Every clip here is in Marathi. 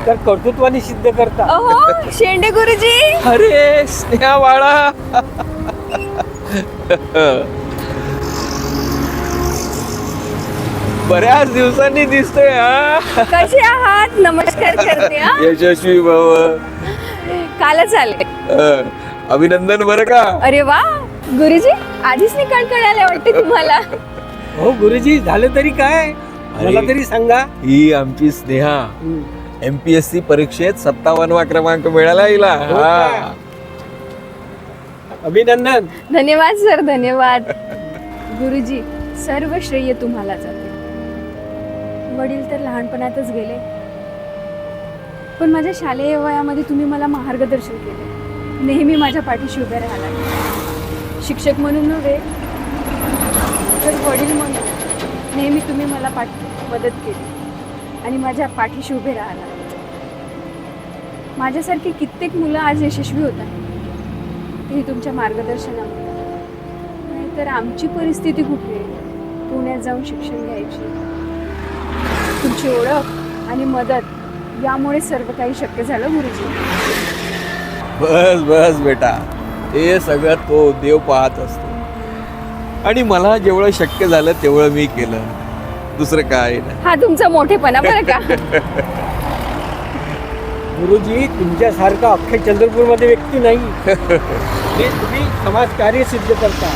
तर कर्तृत्वाने सिद्ध करता. अहो शेंडे गुरुजी. अरे स्नेहा बाळा. बऱ्याच दिवसांनी दिसतोय हा. कसे आहात? नमस्कार करते हा. यशस्वी भव. कालच आले. अभिनंदन बरं का. अरे वा गुरुजी, आधीच नाही कळकळाले वाटते तुम्हाला. हो गुरुजी, झालं तरी काय, मला तरी सांगा. ही आमची स्नेहा MPSC परीक्षेत 57वा क्रमांक मिळाला हिला. हो का? अभिनंदन. धन्यवाद सर, धन्यवाद. गुरुजी, सर्व श्रेय तुम्हाला जाते. वडील तर लहानपणातच गेले, पण माझ्या शालेय वयामध्ये तुम्ही मला मार्गदर्शन केले. नेहमी माझ्या पाठीशी उभे राहिला. शिक्षक म्हणून नव्हे, तर वडील म्हणून नेहमी तुम्ही मला मदत केली आणि माझ्या पाठीशी उभे राहिला. माझ्यासारखी कित्येक मुलं आज यशस्वी होत आहेत, तेही तुमच्या मार्गदर्शनामुळे. नाहीतर आमची परिस्थिती कुठे, पुण्यात जाऊन शिक्षण घ्यायची. तुमची ओळख आणि मदत यामुळे सर्व काही शक्य झालं गुरुजी. बस बस बेटा, हे सगळं तो देव पाहत असतो आणि मला जेवढं शक्य झालं तेवढं मी केलं. दुसरं काय नाही. हा तुमचा मोठेपणा बरं का. गुरुजी, तुमच्यासारखा अख्ख्या चंद्रपूरमध्ये व्यक्ती नाही. हे तुम्ही समाजकार्य सिद्ध करता.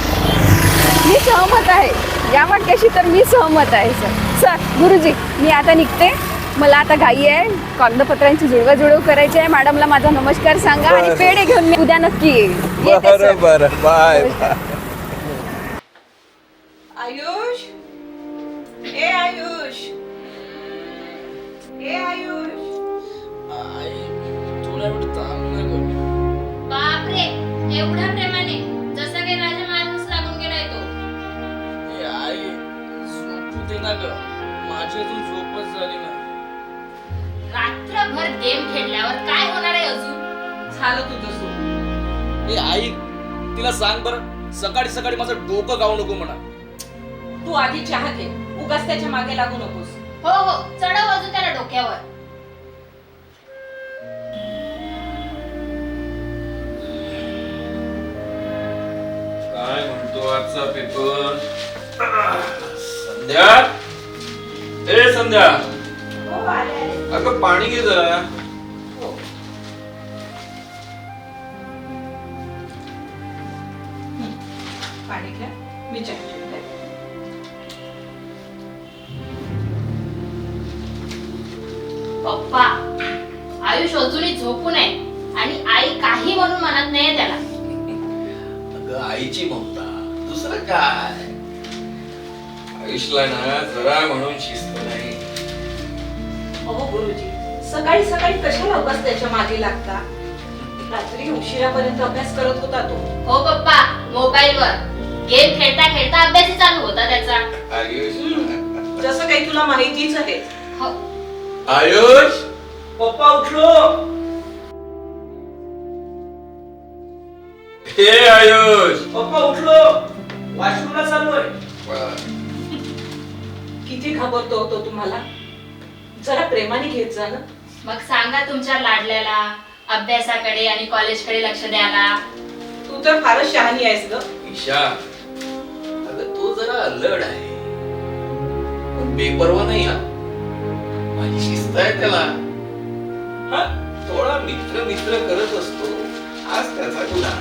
मी सहमत आहे या वाक्याशी, तर मी सहमत आहे सर. सर गुरुजी, मी आता निघते. मला आता घाई आहे. कागदपत्रांची जुळवाजुळव करायची आहे. मॅडमला माझा नमस्कार सांगा आणि बरं. पेढे घेऊन मी उद्या नक्की येईल. येते, सर. बरं बरं, बाय बाय. आयुष, ए आयुष, ए आयुष. बापरे, एवढ्या प्रेमाने जसं काही माझ्या माणूस लागून गेलाय तो. आई झोपू दे ना ग, माझी अजून झोपच झाली ना. रात्रभर गेम खेळल्यावर काय होणार आहे अजून? झालं तुझं सोड. ए आई, तिला सांग बर, सकाळी सकाळी माझं डोकं गाऊ नको म्हणा. तू आधी चहा घे, उगाच त्याच्या मागे लागू नकोस. हो हो, चढव अजून त्याला डोक्यावर. काय म्हणतो आजचा पेपर? संध्या, ए संध्या, हो आले आले. अगं पाणी घे जरा. हो. पाणी घ्या, मी चहा घेते. पप्पा, आयुष अजूनही झोपू नये आणि आई काही म्हणून म्हणत नाहीये त्याला. अगं आईची ममता, दुसरं काय. आयुषला ना जरा म्हणून शिस्त नाही. अहो गुरुजी, सकाळी सकाळी कशाला उगाच त्याच्या मागे लागता? रात्री उशिरापर्यंत अभ्यास करत होता तो. हो पप्पा, मोबाईलवर गेम खेळता खेळता अभ्यासही चालू होता त्याचा. आयुष, जसं काही तुला माहितीच आहे. हो. आयुष, पप्पा उठलो. हे आयुष. पप्पा उठलो, वॉशरूमला चाललोय. किती घाबरतो होतो तुम्हाला? जरा प्रेमाने घेत जा ना. मग सांगा तुमच्या लाडल्याला अभ्यासाकडे आणि कॉलेजकडे लक्ष द्यायला. तू तर फारच शहाणी आहेस ग. ईशा, अगं तो जरा अल्लड आहे, पण बेपर्वा नाही. हा, माझी शिस्त आहे त्याला. हा, थोडा मित्र मित्र करत असतो. आज त्याचा गुन्हा.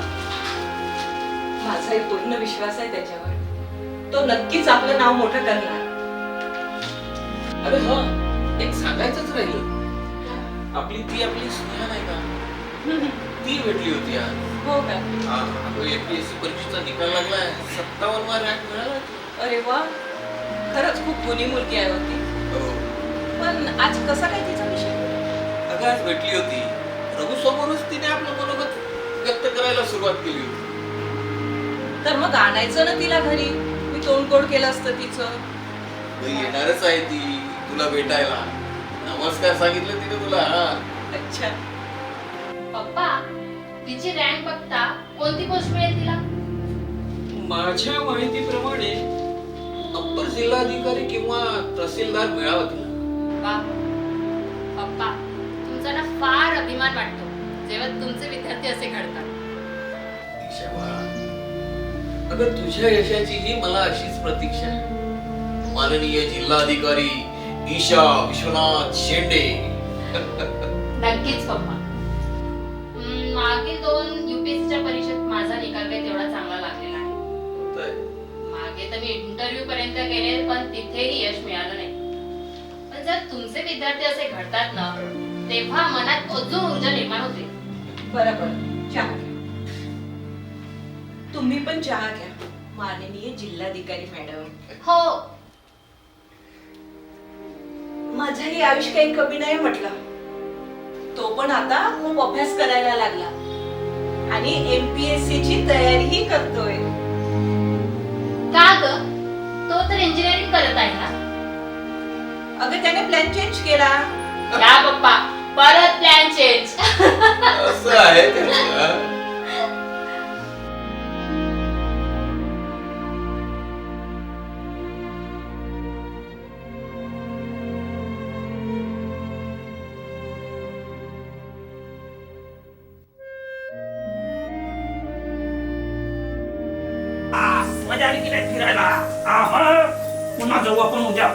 माझाही पूर्ण विश्वास आहे त्याच्यावर. तो नक्कीच आपलं नाव मोठं करणार. अरे हा, एक सांगायचंच राहिलं. आपली स्नेहा नाही का, ती भेटली होती आज. हो का? हा, अगं APSC परीक्षेचा निकाल लागलाय. 57वा रँक मिळाला. अरे वा, खरंच खूप गुणी मुलगी आहे होती. हो. पण आज कसा काय तिचा विषय? अगं आज भेटली होती. रघु समोरच तिने आपलं मनोगत व्यक्त करायला सुरुवात केली होती. तर मग आणायचं ना तिला घरी. मी तोंडकोड केलं असतं तिचं. घरी येणारच आहे ती तुला भेटायला. नमस्कार सांगितलं तिने तुला. हा, अच्छा. पप्पा, तिची रँक बघता कोणती पोस्ट मिळेल तिला? माझ्या माहितीप्रमाणे अप्पर जिल्हाधिकारी किंवा तहसीलदार मिळावा तिला. वा, पप्पा तुमचा अभिमान वाटतो जेव्हा तुमचे विद्यार्थी असे घडतात. ईशा बाळा, अगं तुझ्या यशाचीही मला अशीच प्रतीक्षा आहे. माननीय जिल्हाधिकारी ईशा विश्वनाथ शेंडे. नक्कीच पप्पा. मागील 2 UPSCच्या परीक्षेत माझा निकाल काही तेवढा चांगला लागलेला आहे. होतंय. मागे तर मी इंटरव्ह्यू पर्यंत गेले पण तिथेही यश मिळालं नाही. पण जर तुमचे विद्यार्थी असे घडतात ना तेव्हा मनात अजून ऊर्जा निर्माण होते. बरोबर. चहा घ्या. तुम्ही पण चहा घ्या. माननीय जिल्हाधिकारी मॅडम, हो, माझंही आयुष्य काही कमी नाही म्हटलं. तो पण आता खूप अभ्यास करायला लागला आणि MPSC ची तयारीही करतोय. का ग? तो तर इंजिनिअरिंग करत आहे ना. अगं त्याने प्लॅन चेंज केला. या पप्पा, परत प्लॅन चेंज. असं आहे त्याचं. मजा आली की नाही फिरायला? आहा, पुन्हा जाऊ आपण उद्या.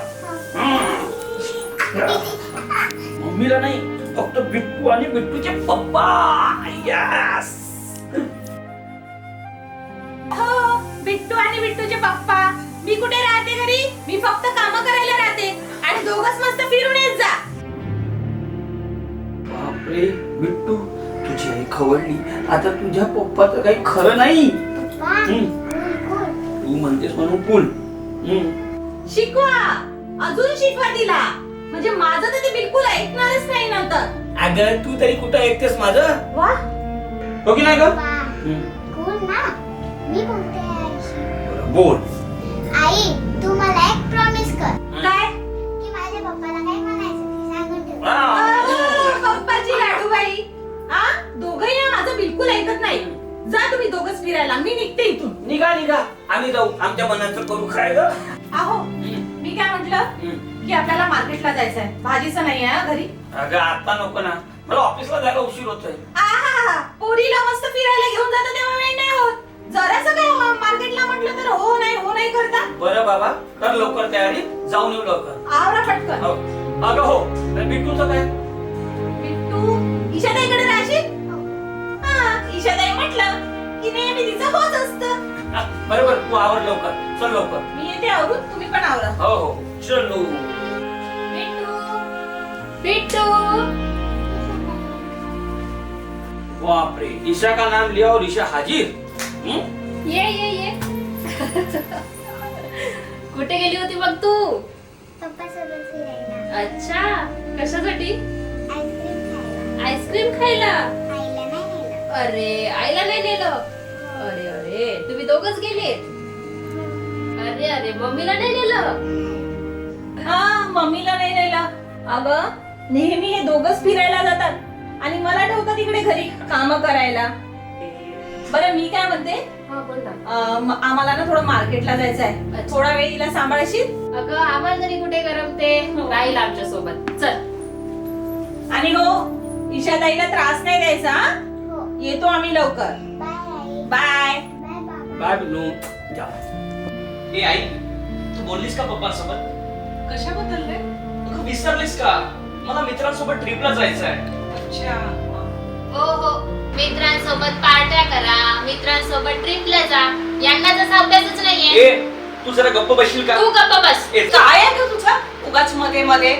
मम्मीला नाही, फक्त बिट्टू आणि बिट्टूचे पप्पा. यस. हो, बिट्टू आणि बिट्टूचे पप्पा. मी कुठे राहते घरी? मी फक्त काम करायला राहते आणि दोघच मस्त फिरून येत जा. बापरे बिट्टू, तुझी आई खवळली. आता तुझ्या पप्पाचं काही खरं नाही. तू म्हणतेस म्हणून पूल. शिकवा, अजून शिकवा तिला. म्हणजे माझं तर ते बिलकुल ऐकणारच नाही नंतर. अगं तू तरी कुठं ऐकतेस माझं? वा, हो की नाही ग? बोल ना, मी बोलते आईशी. बरं, बोल. आई, तू मला एक प्रॉमिस कर काय? की माझ्या पप्पाला काय म्हणायचं ते सांगून ठेव. पप्पाची लाडूबाई. हा, दोघंही ना माझं बिलकुल ऐकत नाही. जा तुम्ही दोघच फिरायला, मी निघते इथून. निघा निघा, आम्ही जाऊ. आमच्या मनाचं करू काय ग? आहो, मी काय म्हंटल की आपल्याला मार्केटला जायचंय. भाजीचं नाही आहे घरी. अगं आता नको ना, मला ऑफिसला जायला उशीर होतोय. आहा, पोरीला मस्त फिरायला घेऊन जातो तेव्हा वेळ नाही होत. जरासं काय मार्केटला म्हटलं तर हो नाही करता. बरं बाबा, कर लवकर तयारी, जाऊन येऊ लवकर. आवरा पटकन. हो. अगं हो, तर बिट्टूचं काय? बिट्टू, ईशाताईकडे राहशील? हा, ईशाताई म्हटलं की नेहमी तिचं होत असतं. बरोबर, तू आवर लवकर. चल लवकर. मी येते आवरून, तुम्ही पण आवरा. हो हो, चलो. बिट्टू, बापरे, ईशा का नाम लिया और ईशा हाजिर. ये. कुठे गेली होती मग तू? पप्पा सोबत फिरायला, अच्छा, कशासाठी? आईस्क्रीम खायला. आईस्क्रीम खायला. आईला नाही नेलं. अरे, आईला नाही नेलं. अरे, तुम्ही दोघच गेले. अरे, मम्मीला नाही नेलं. हा, मम्मीला नाही नेलं. अगं, नेहमी हे दोघच फिरायला जातात आणि मला ठेवतात इकडे घरी काम करायला. बरं, मी काय म्हणते, हा, बोल ना. आम्हाला ना थोडं मार्केटला जायचं आहे. अच्छा. थोडा वेळ हिला सांभाळशील? अगं, आम्हाला तरी कुठे करमते. राहील आमच्या सोबत. चल. आणि हो, ईशाताईला त्रास नाही द्यायचा. हा? हो. येतो आम्ही लवकर. बाय आई. बाय. बाय बाबा. बाय बिन्नू. जा. ए आई, तू बोललीस का पप्पांसोबत? कशाबद्दल रे? अगं विसरलीस का? मला मित्रांसोबत ट्रिपला जायचं आहे. अच्छा. हो, मित्रांसोबत पार्ट्या करा, मित्रांसोबत ट्रिपला जा. यांना जसा अभ्यासच नाहीये. ए, तू जरा गप्प बसशील का? तू गप्प बस. ए, काय आहे ग तुझं उगाच मध्ये?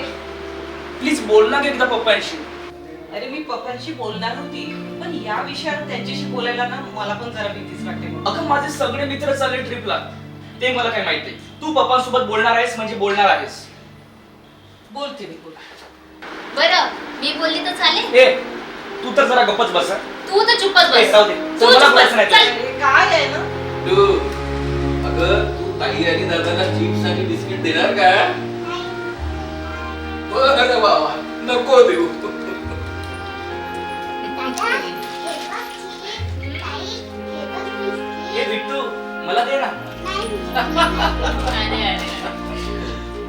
प्लीज बोल ना ग एकदा पप्पांशी. अरे, मी पप्पांशी बोलणार होती, पण या विषयावर त्यांच्याशी बोलायला ना मला पण जरा भीतीच वाटते. अगं माझे सगळे मित्र चालले ट्रिपला, ते मला काय माहिती. तू पप्पांसोबत बोलणार आहेस म्हणजे बोलणार आहेस. बोलते मी. बरं, मी बोलली तर चालेल. ए, तू तर जरा गप्पच बस. तू तर चुपच ए, बस. राहू दे. तू मला चुप बस. बोलायचं नाही. चल. अरे, काय आहे ना? तू, अगं तू ताई आणि दादाला चिप्स आणि बिस्किट देणार का? बरं बाबा, नको देऊ. दादा, हे बघ चिप्स. ताई, हे बघ बिस्किट. ए बिट्टू, मला दे ना. नाही. अरे,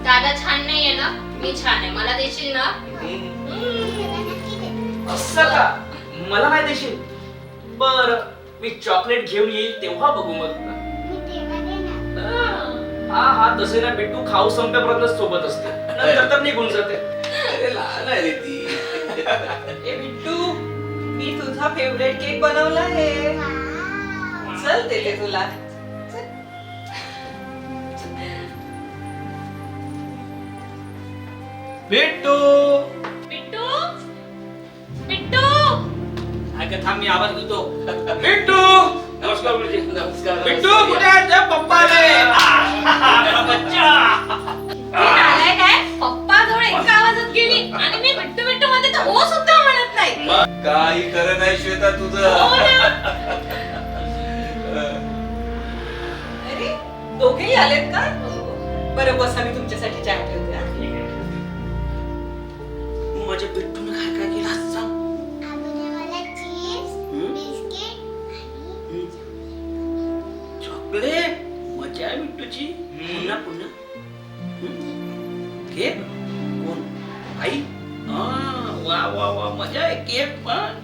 दादा छान नाहीये ना? मी छान आहे. मला देशील ना? तुला नक्की देते. असं का? मला नाही देशील? बर, मी चॉकलेट घेऊन येईल तेव्हा बघू मग. मी तेव्हा देणार. हा तसे ना बिट्टू खाऊ संपेपर्यंत सोबत असते, नंतर तर निघून जाते. अरे लहान आहे रे ती. ए बिट्टू, मी तुझा फेवरेट केक बनवला आहे. चल देते तुला. बिट्टू बिट्टू बिट्टू अगं थांब, मी आवाज देतो. बिट्टू नमस्कार गुरुजी. नमस्कार. बिट्टू कुठे आहे? त्या पप्पा आले. आलाय काय? पप्पा जवळ एका आवाजात गेली आणि मी बिट्टू बिट्टू मध्ये तर हो सुद्धा म्हणत नाही. मग काही खरं नाही श्वेता तुझं. हो ना. अरे दोघेही आलेत का? बरं बसा, मी तुमच्यासाठी चहा ठेवते. हा. माझ्या बिट्टून काय काय केलं असं सांग. अगोदर मला चीज, बिस्किट आणि चॉकलेट. मजा आहे बिट्टूची. पुन्हा पुन्हा केक. कोण? आई. वा वा वा, मजा आहे. केक पण.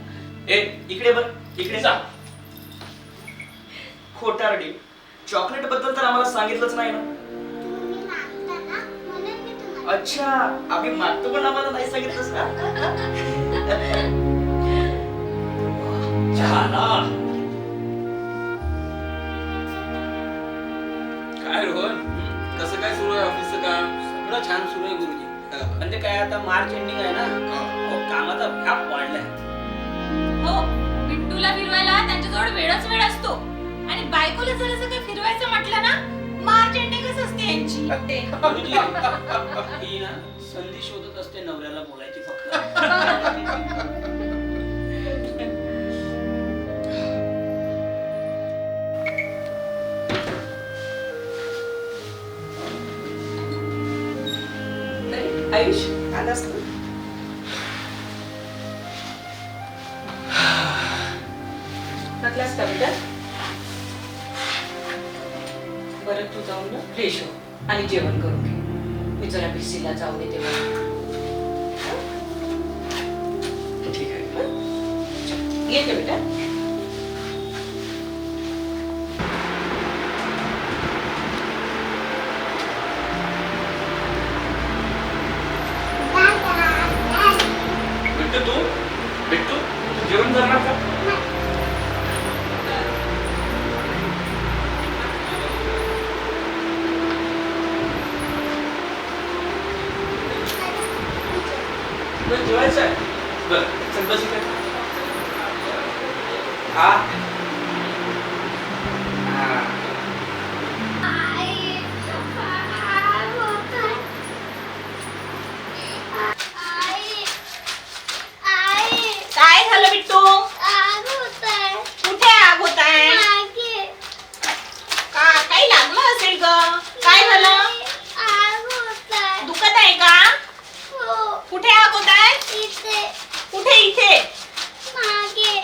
ए इकडे बर, इकडे जा. खोटारडी, चॉकलेट बद्दल तर आम्हाला सांगितलंच नाही ना. तुम्ही मागता ना, म्हणून मी तुम्हाला. अच्छा, आम्ही मागतो पण आम्हाला नाही सांगितलंस का? चहा ना. काय रोहन, कसं काय सुरू आहे ऑफिसचं काम? सगळं छान सुरू आहे गुरुजी. पण ते काय आता मार्च एंडिंग आहे ना, अहो, कामाचा व्याप वाढलाय. हो, बिट्टूला फिरवायला त्यांच्याजवळ वेळच वेळ असतो आणि बायकोला जर असं काही फिरवायचं म्हटलं ना, मार्च एंडिंगच असते यांची. गुरुजी, ही ना संधी शोधत असते नवऱ्याला बोलायची फक्त. अरे, आयुष आलास तू? म्हटलास कविता? बरं तू जाऊन ना फ्रेश हो आणि जेवण करून घे. मी जरा भिसीला जाऊन येते. ठीक आहे. येते बेटा. बिट्टू बिट्टू जेवण करणार का? बरं, जेवायचं आहे. बरं, चल बस इकडे. हा. आई, आग होतंय. आई, आई, काय झालं बिट्टू? आग होतंय. कुठे आग होत आहे? मागे. काही लागलं असेल ग? काय झालं? आग होतंय. दुखत आहे का? हो, कुठे आग होत आहे? इथे, कुठे? इथे मागे,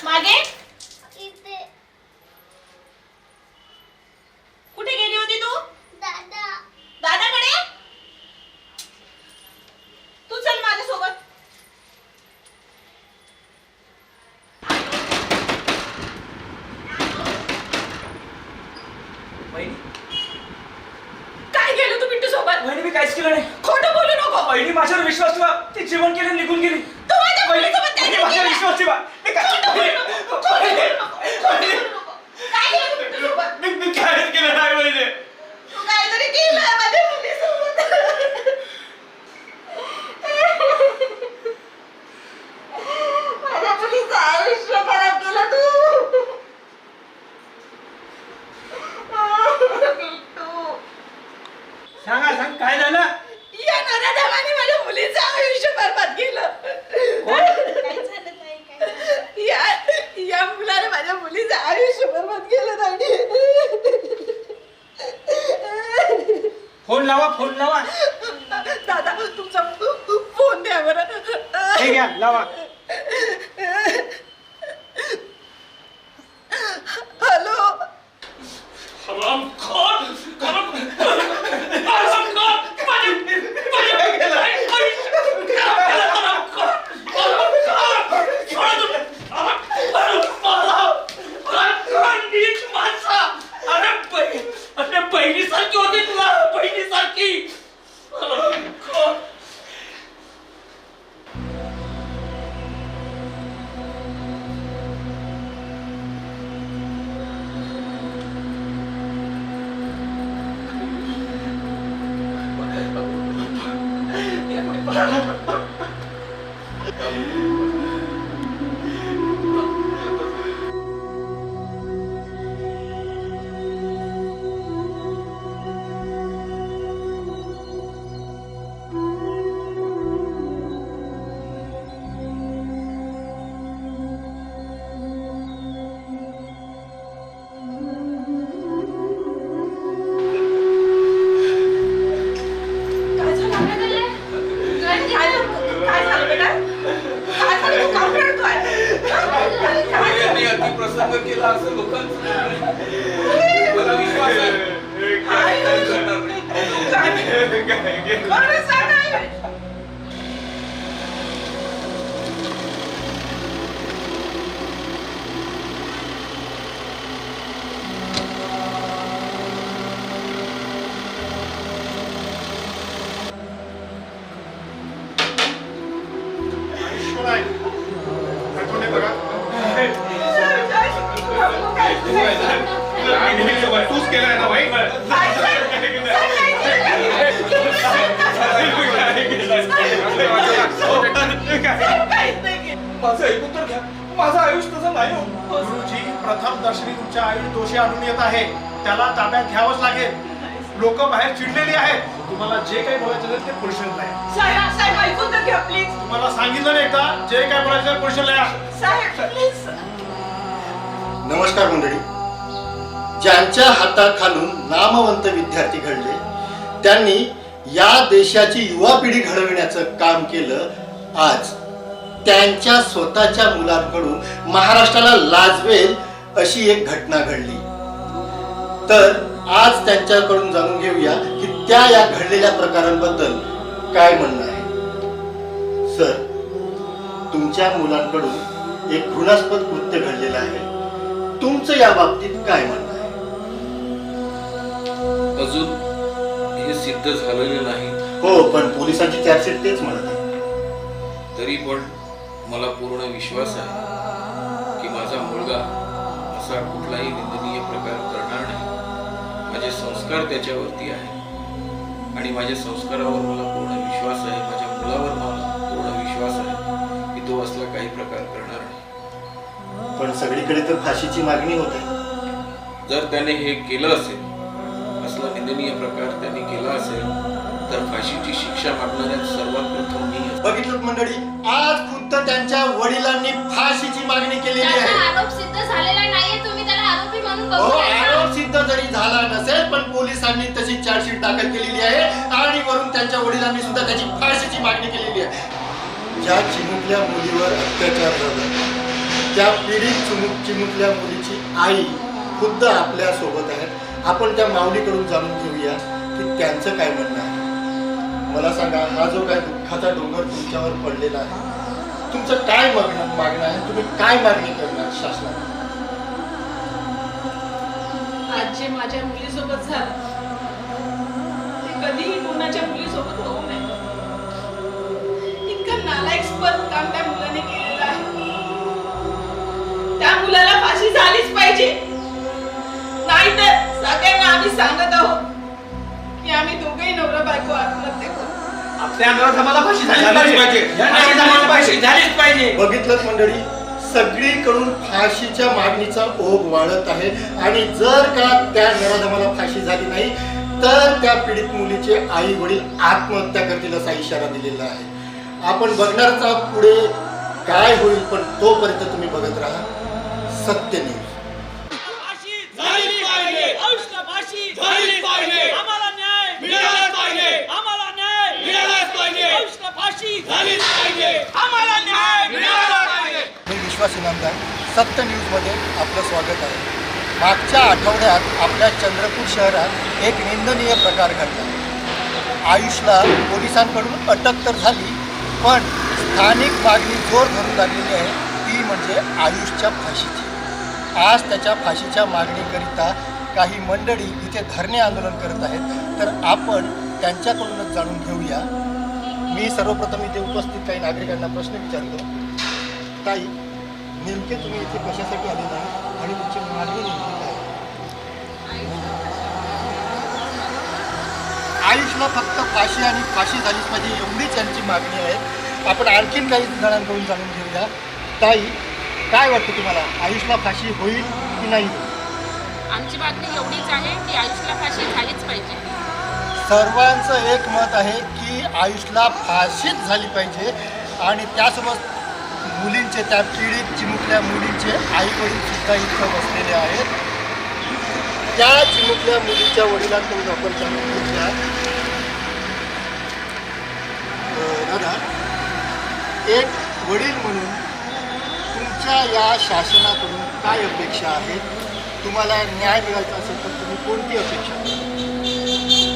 मागे? इथे. कुठे गेली होती तू? दादा, दादाकडे? तू चल माझ्यासोबत. वहिनी, काय केलं तू बिट्टू सोबत? वहिनी मी काहीच केलं नाही. खोटं बोलू नको. वहिनी माझ्यावर विश्वास ठेवा. ती जेवण केलं निघून गेली. तू माझ्या मुलीसोबत काय वहिनी माझ्यावर केलं? विश्वास ठेवा. मी काय- खोटं बोलू नको. खोटं बोलू नको. खोटं बोलू नको. काय केलं तू बिट्टू सोबत? मी काहीच केलं नाही वहिनी. तू काहीतरी केलं माझ्या मुलीसोबत. माझ्या मुलीचं आयुष्य खराब केलं तू. बिट्टू. सांग काय झालं? या नराधमाने माझ्या मुलीचं आयुष्य बरबाद केलं. काय झालं ताई, काय झालं? या मुलाने माझ्या मुलीचं आयुष्य बरबाद केलं नाही. फोन लावा. दादा तुमचा फोन द्या बरं. हे घ्या, लावा. हॅलो. हरामखोर! हरामखोर! काय झालं? काय झालं बेटा? काय झालं? तू का रडतोय? यांनी अतिप्रसंग केला असं लोकांचं मला विश्वास आहे. आई, काय करणार नाही. बरं सांग आई. तूच केलाय ना भाई. माझं ऐकून तर घ्या. माझं आयुष्य तसं नाही हो. गुरुजी, प्रथम दर्शनी तुमच्या आई दोषी आढळून येत आहे. त्याला ताब्यात घ्यावंच लागेल. लोक बाहेर चिडलेली आहेत. तुम्हाला जे काही बोलायचं असेल ते पुरुषांना आहे. साहेब ऐकून तर घ्या प्लीज. तुम्हाला सांगितलं नाही का जे काय बोलायचं पुरुषांना या. साहेब प्लीज. नमस्कार मंडळी. ज्यांच्या हाताखालून नामवंत विद्यार्थी घडले, त्यांनी या देशाची युवा पिढी घडविण्याचं काम केलं. आज त्यांच्या स्वतःच्या मुलांकडून महाराष्ट्राला लाजवेल अशी एक घटना घडली. तर आज त्यांच्याकडून जाणून घेऊया की त्या या घडलेल्या प्रकारांबद्दल काय म्हणणं आहे. सर, तुमच्या मुलांकडून एक घृणास्पद कृत्य घडलेलं आहे. तुमचं या बाबतीत काय म्हणणं आहे? अजून हे सिद्ध झालेलं नाही. हो, पण पोलिसांची चार्जशीट तेच म्हणत आहे. तरी पण मला पूर्ण विश्वास आहे की माझा मुलगा असा कुठलाही निंदनीय प्रकार करणार नाही. माझे संस्कार त्याच्यावरती आहे आणि माझ्या संस्कारावर मला पूर्ण विश्वास आहे. माझ्या मुलावर मला पूर्ण विश्वास आहे की तो असला काही प्रकार करणार नाही. पण सगळीकडे तर फाशीची मागणी होत आहे. जर त्याने हे केलं असेल, असला निंदनीय प्रकार त्यांनी केला असेल, तर फाशीची शिक्षा मागणाऱ्यात सर्वात प्रथम मी असेल. बघितलं मंडळी, आज खुद्द त्यांच्या वडिलांनी फाशीची मागणी केलेली त्याचा आहे. आरोप सिद्ध झालेला नाहीये, तुम्ही त्याला आरोपी म्हणून हो, बघू नका. आरोप सिद्ध जरी झाला नसेल, पण पोलिसांनी तशी चार्जशीट दाखल केलेली आहे आणि वरून त्यांच्या वडिलांनी सुद्धा त्याची फाशीची मागणी केलेली आहे. ज्या चिमुकल्या मुलीवर अत्याचार झाला, त्या पीडित चिमुकल्या मुलीची आई खुद्द आपल्या सोबत आहे. आपण त्या माऊलीकडून जाणून घेऊया की त्यांचं काय म्हणणं आहे. मला सांगा, हा जो काय दुःखाचा डोंगर तुमच्यावर पडलेला आहे, तुमचं काय मागणं आहे? तुम्ही काय मागणी करणार शासनाला? आज जे माझ्या मुलीसोबत झालं ते कधीही कोणाच्या मुलीसोबत होऊ नये. इतकं नालायकस्पद काम त्या मुलाने केलेलं आहे. त्या मुलाला फाशी झालीच पाहिजे. नाहीतर सगळ्यांना आम्ही सांगत आहोत की आम्ही दोघेही नवरा बायको आत्महत्या करू. आपल्या नराधमाला फाशी झालीच पाहिजे. या नराधमाला फाशी झालीच पाहिजे. बघितलं मंडळी, सगळीकडून फाशीच्या मागणीचा ओघ वाढत आहे आणि जर का त्या नराधमाला फाशी झाली नाही तर त्या पीडित मुलीचे आई वडील आत्महत्या करतील असा इशारा दिलेला आहे. आपण बघणारच आहोत पुढे काय होईल, पण तोपर्यंत तुम्ही बघत राहा सत्य न्यूज. मी विश्वास इनामदार, सत्य न्यूजमध्ये आपलं स्वागत आहे. मागच्या आठवड्यात आपल्या चंद्रपूर शहरात एक निंदनीय प्रकार घडला. आयुषला पोलिसांकडून अटक तर झाली, पण स्थानिक मागणी जोर धरून लागलेली आहे, ती म्हणजे आयुषच्या फाशीची. आज त्याच्या फाशीच्या मागणीकरिता काही मंडळी इथे धरणे आंदोलन करत आहेत. तर आपण त्यांच्याकडूनच जाणून घेऊया. मी सर्वप्रथम इथे उपस्थित काही नागरिकांना प्रश्न विचारतो. ताई, नेमके तुम्ही इथे कशासाठी आलेला आहे आणि तुमची मागणी नेमकी काय? आयुषला फक्त फाशी आणि फाशी झालीच पाहिजे एवढीच यांची मागणी आहे. आपण आणखीन काही जणांकडून जाणून घेऊया. ताई, काय वाटतं तुम्हाला, आयुषला फाशी होईल की नाही होईल? आमची मागणी एवढीच आहे की आयुषला फाशी झालीच पाहिजे. सर्वांचं एक मत आहे की आयुषला फाशीच झाली पाहिजे. आणि त्यासोबत मुलींचे, त्या पीडित चिमुकल्या मुलींचे आईवडील सुद्धा इथं बसलेले आहेत. त्या चिमुकल्या मुलीच्या वडिलांकडून आपण जाणून घेतल्या. दादा, एक वडील म्हणून तुमच्या या शासनाकडून काय अपेक्षा आहेत? तुम्हाला न्याय मिळायचा असेल तर तुम्ही कोणती अपेक्षा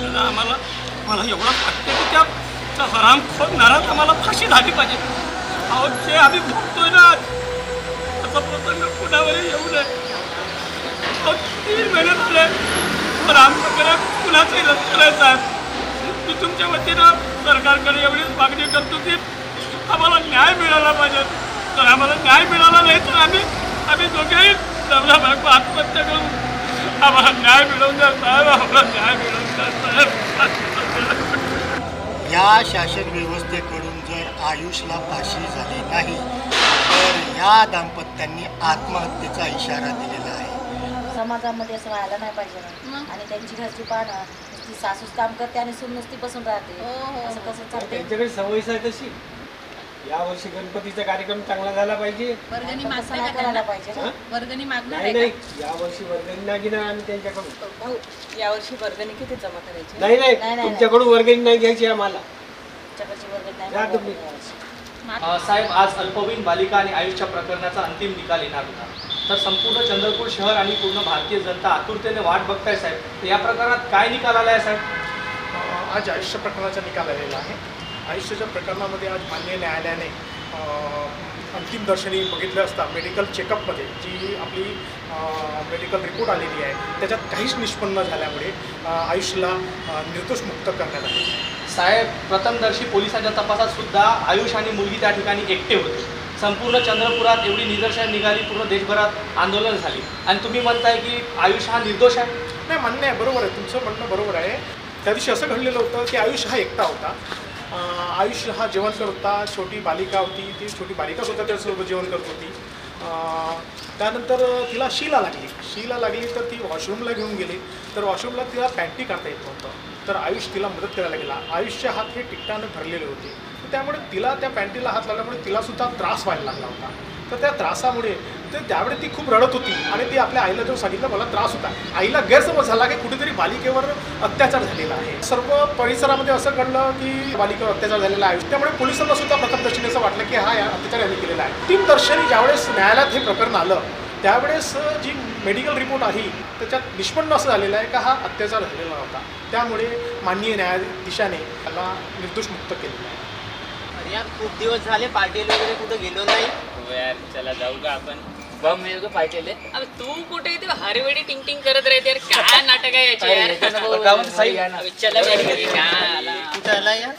करा? मला एवढं वाटतं की त्या हरामखोर नरात आम्हाला फाशी झाली पाहिजे. अहो, जे आम्ही भोगतोय ना, असा प्रसंग कुणावरही येऊ नये. 3 महिने झाले, पण आमच्याकडे कुणाचंही लक्ष नाही साहेब. मी तुमच्या वतीनं सरकारकडे एवढीच मागणी करतो की आम्हाला न्याय मिळाला पाहिजे. तर आम्हाला न्याय मिळाला नाही तर आम्ही दोघेही नवरा बायको आत्महत्या करू. आम्हाला न्याय मिळवून द्या साहेब, आम्हाला न्याय मिळवून द्या साहेब. या शासन व्यवस्थेकडून जर आयुषला फाशी झाली नाही तर या दाम्पत्यांनी आत्महत्येचा इशारा दिलेला आहे. समाजामध्ये असं व्हायला नाही पाहिजे ना. आणि त्यांची घरची पाहणं, ती सासूस काम करते आणि सून नुसती बसून राहते. असं कसं चालते? त्यांच्याकडे सवयच आहे तशी. यावर्षी गणपतीचा कार्यक्रम चांगला झाला पाहिजे. वर्गणी असं मागणं नाही करायला पाहिजे ना. वर्गणी मागणार नाही आहे नाही, यावर्षी वर्गणी नाही घेणार आम्ही त्यांच्याकडून. का? भाऊ, यावर्षी वर्गणी किती जमा करायची? नाही नाही, नाही, नाही. तुमच्याकडून वर्गणी नाही घ्यायची आम्हाला. तुमच्याकडची वर्गणी नाही जा मागणार तुम्ही. यावर्षी. साहेब, आज अल्पवयीन बालिका आणि आयुषच्या प्रकरणाचा अंतिम निकाल येणार होता. तर संपूर्ण चंद्रपूर शहर आणि पूर्ण भारतीय जनता आतुरतेने वाट बघताय साहेब. तर या प्रकरणात काय निकाल आला आहे साहेब? आज आयुष्य प्रकरणाचा निकाल आलेला आहे. आयुष्याच्या प्रकरणामध्ये आज माननीय न्यायालयाने अंतिम दर्शनी बघितलं असता मेडिकल चेकअपमध्ये जी आपली मेडिकल रिपोर्ट आलेली आहे त्याच्यात काहीच निष्पन्न झाल्यामुळे आयुषला निर्दोष मुक्त करण्यात आले. साहेब, प्रथमदर्शी पोलिसांच्या तपासात सुद्धा आयुष आणि मुलगी त्या ठिकाणी एकटे होते. संपूर्ण चंद्रपुरात एवढी निदर्शन निघाली, पूर्ण देशभरात आंदोलन झाली आणि तुम्ही म्हणताय की आयुष हा निर्दोष आहे. नाही, मान्य आहे, बरोबर आहे, तुमचं म्हणणं बरोबर आहे. त्या दिवशी असं घडलेलं होतं की आयुष हा एकटा होता. आयुष हा जेवण करत होता. छोटी बालिका होती, ती छोटी बालिकासुद्धा त्याच्यासोबत जेवण करत होती. त्यानंतर तिला शीला लागली तर ती वॉशरूमला घेऊन गेली. तर वॉशरूमला तिला पॅन्टी काढता येत नव्हतं. तर आयुष तिला मदत करायला गेला. आयुषचे हात हे टिकटानं भरलेले होते. तर त्यामुळे तिला त्या पॅन्टीला हात लागल्यामुळे तिलासुद्धा त्रास व्हायला लागला होता. तर त्या त्रासामुळे त्यावेळी ती खूप रडत होती आणि ती आपल्या आईला जेव्हा सांगितलं मला त्रास होता, आईला गैरसमज झाला की कुठेतरी बालिकेवर अत्याचार झालेला आहे. सर्व परिसरामध्ये असं घडलं की बालिकेवर अत्याचार झालेला आहे. त्यामुळे पोलिसांना सुद्धा प्रथमदर्शनी असं वाटलं की हा अत्याचार यांनी केलेला आहे. अंतिमदर्शनी ज्यावेळेस न्यायालयात हे प्रकरण आलं त्यावेळेस जी मेडिकल रिपोर्ट आहे त्याच्यात निष्पन्न असं झालेलं आहे का हा अत्याचार झालेला नव्हता. त्यामुळे माननीय न्यायाधीशाने त्याला निर्दोष मुक्त केलेलं आहे. अरे यार, खूप दिवस झाले पार्टीला वगैरे कुठं गेलो नाही. यार, चला जाऊ का आपण? बम मिळू का पार्टीला? अबे तू कुठे इथे हरवेडी टिंग टिंग करत राहते यार. काय नाटक आहे याची यार? चला गावात साई- चला मेरी घरी. काय आला? कुठं आला या